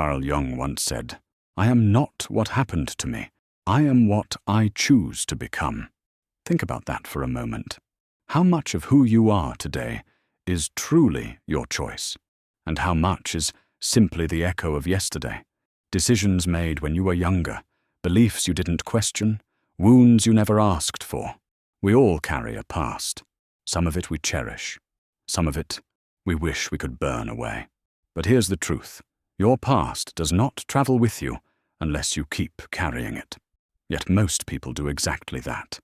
Carl Jung once said, "I am not what happened to me. I am what I choose to become." Think about that for a moment. How much of who you are today is truly your choice? And how much is simply the echo of yesterday? Decisions made when you were younger, beliefs you didn't question, wounds you never asked for. We all carry a past. Some of it we cherish. Some of it we wish we could burn away. But here's the truth. Your past does not travel with you unless you keep carrying it. Yet most people do exactly that.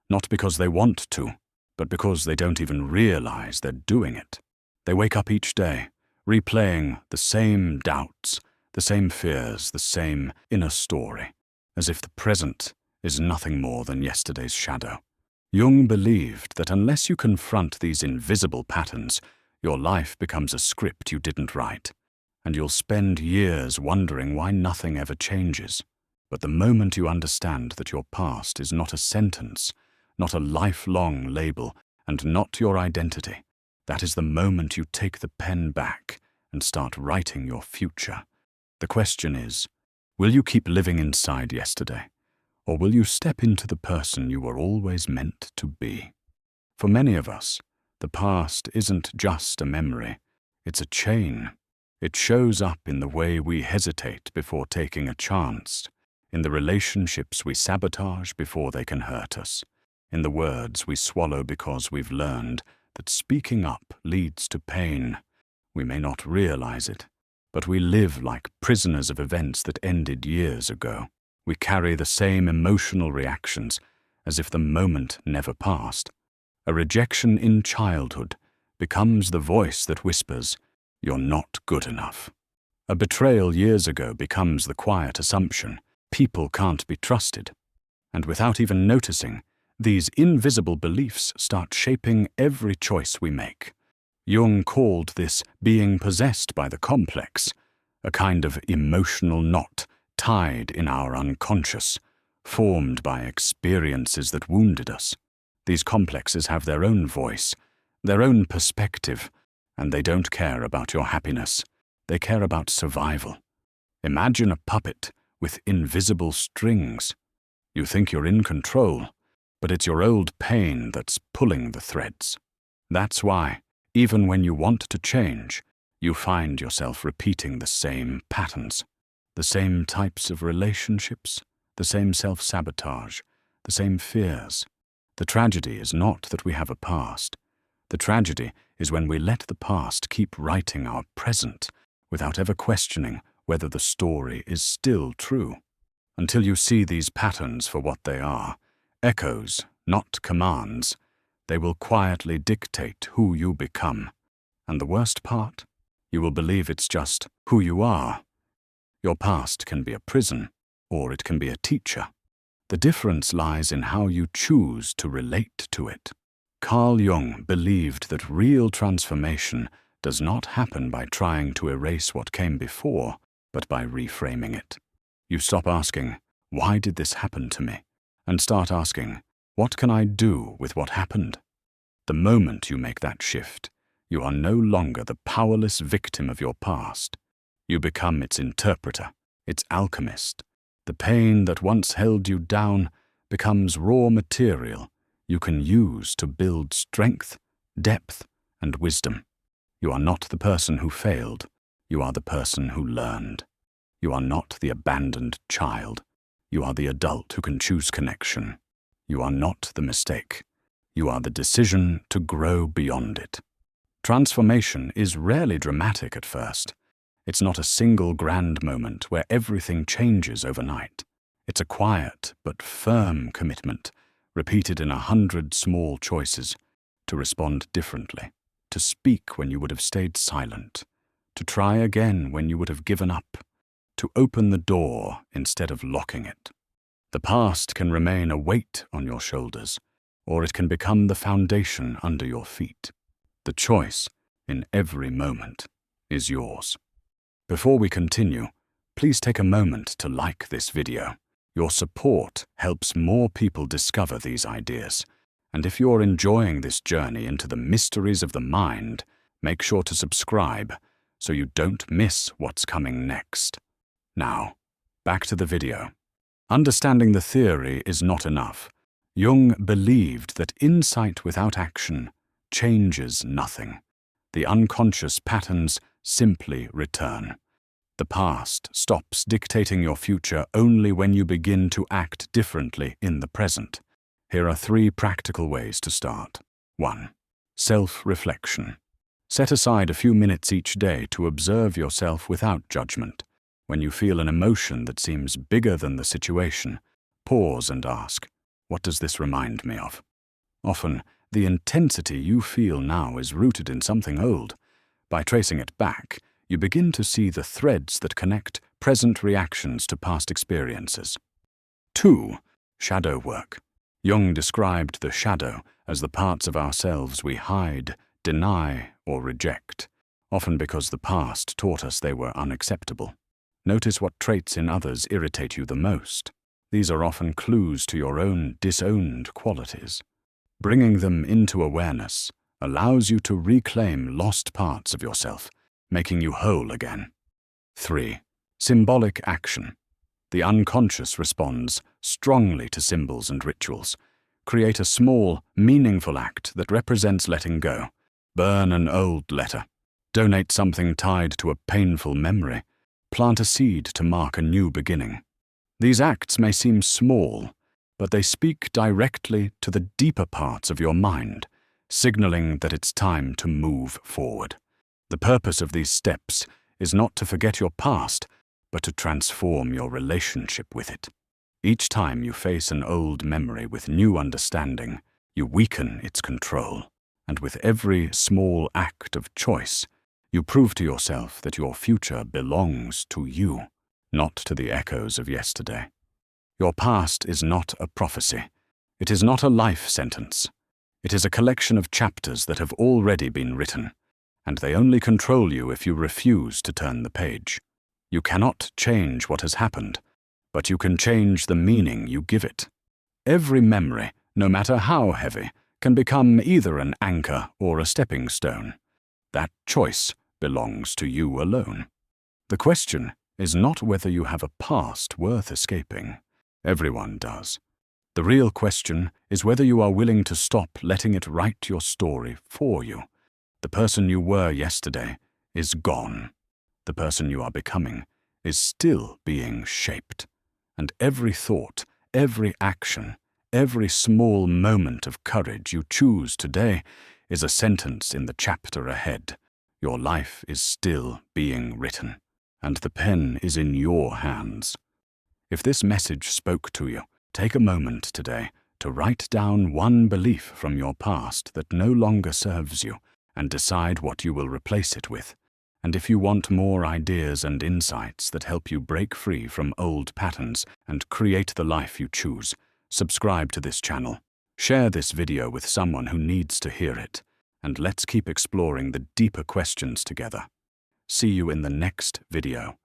Not because they want to, but because they don't even realize they're doing it. They wake up each day, replaying the same doubts, the same fears, the same inner story, as if the present is nothing more than yesterday's shadow. Jung believed that unless you confront these invisible patterns, your life becomes a script you didn't write, and you'll spend years wondering why nothing ever changes. But the moment you understand that your past is not a sentence, not a lifelong label, and not your identity, that is the moment you take the pen back and start writing your future. The question is, will you keep living inside yesterday, or will you step into the person you were always meant to be? For many of us, the past isn't just a memory, it's a chain. It shows up in the way we hesitate before taking a chance, in the relationships we sabotage before they can hurt us, in the words we swallow because we've learned that speaking up leads to pain. We may not realize it, but we live like prisoners of events that ended years ago. We carry the same emotional reactions as if the moment never passed. A rejection in childhood becomes the voice that whispers, "You're not good enough." A betrayal years ago becomes the quiet assumption, "People can't be trusted." And without even noticing, these invisible beliefs start shaping every choice we make. Jung called this being possessed by the complex, a kind of emotional knot tied in our unconscious, formed by experiences that wounded us. These complexes have their own voice, their own perspective, and they don't care about your happiness. They care about survival. Imagine a puppet with invisible strings. You think you're in control, but it's your old pain that's pulling the threads. That's why, even when you want to change, you find yourself repeating the same patterns, the same types of relationships, the same self-sabotage, the same fears. The tragedy is not that we have a past. The tragedy is when we let the past keep writing our present without ever questioning whether the story is still true. Until you see these patterns for what they are, echoes, not commands, they will quietly dictate who you become. And the worst part? You will believe it's just who you are. Your past can be a prison, or it can be a teacher. The difference lies in how you choose to relate to it. Carl Jung believed that real transformation does not happen by trying to erase what came before, but by reframing it. You stop asking, "Why did this happen to me?" and start asking, "What can I do with what happened?" The moment you make that shift, you are no longer the powerless victim of your past. You become its interpreter, its alchemist. The pain that once held you down becomes raw material you can use to build strength, depth, and wisdom. You are not the person who failed. You are the person who learned. You are not the abandoned child. You are the adult who can choose connection. You are not the mistake. You are the decision to grow beyond it. Transformation is rarely dramatic at first. It's not a single grand moment where everything changes overnight. It's a quiet but firm commitment, repeated in 100 small choices, to respond differently, to speak when you would have stayed silent, to try again when you would have given up, to open the door instead of locking it. The past can remain a weight on your shoulders, or it can become the foundation under your feet. The choice, in every moment, is yours. Before we continue, please take a moment to like this video. Your support helps more people discover these ideas. And if you're enjoying this journey into the mysteries of the mind, make sure to subscribe so you don't miss what's coming next. Now, back to the video. Understanding the theory is not enough. Jung believed that insight without action changes nothing. The unconscious patterns simply return. The past stops dictating your future only when you begin to act differently in the present. Here are 3 practical ways to start. 1. Self-reflection. Set aside a few minutes each day to observe yourself without judgment. When you feel an emotion that seems bigger than the situation, pause and ask, what does this remind me of? Often, the intensity you feel now is rooted in something old. By tracing it back, you begin to see the threads that connect present reactions to past experiences. 2. Shadow work. Jung described the shadow as the parts of ourselves we hide, deny, or reject, often because the past taught us they were unacceptable. Notice what traits in others irritate you the most. These are often clues to your own disowned qualities. Bringing them into awareness allows you to reclaim lost parts of yourself, making you whole again. 3. Symbolic action. The unconscious responds strongly to symbols and rituals. Create a small, meaningful act that represents letting go. Burn an old letter. Donate something tied to a painful memory. Plant a seed to mark a new beginning. These acts may seem small, but they speak directly to the deeper parts of your mind, signaling that it's time to move forward. The purpose of these steps is not to forget your past, but to transform your relationship with it. Each time you face an old memory with new understanding, you weaken its control, and with every small act of choice, you prove to yourself that your future belongs to you, not to the echoes of yesterday. Your past is not a prophecy. It is not a life sentence. It is a collection of chapters that have already been written, and they only control you if you refuse to turn the page. You cannot change what has happened, but you can change the meaning you give it. Every memory, no matter how heavy, can become either an anchor or a stepping stone. That choice belongs to you alone. The question is not whether you have a past worth escaping. Everyone does. The real question is whether you are willing to stop letting it write your story for you. The person you were yesterday is gone. The person you are becoming is still being shaped. And every thought, every action, every small moment of courage you choose today is a sentence in the chapter ahead. Your life is still being written, and the pen is in your hands. If this message spoke to you, take a moment today to write down one belief from your past that no longer serves you and decide what you will replace it with. And if you want more ideas and insights that help you break free from old patterns and create the life you choose, subscribe to this channel. Share this video with someone who needs to hear it, and let's keep exploring the deeper questions together. See you in the next video.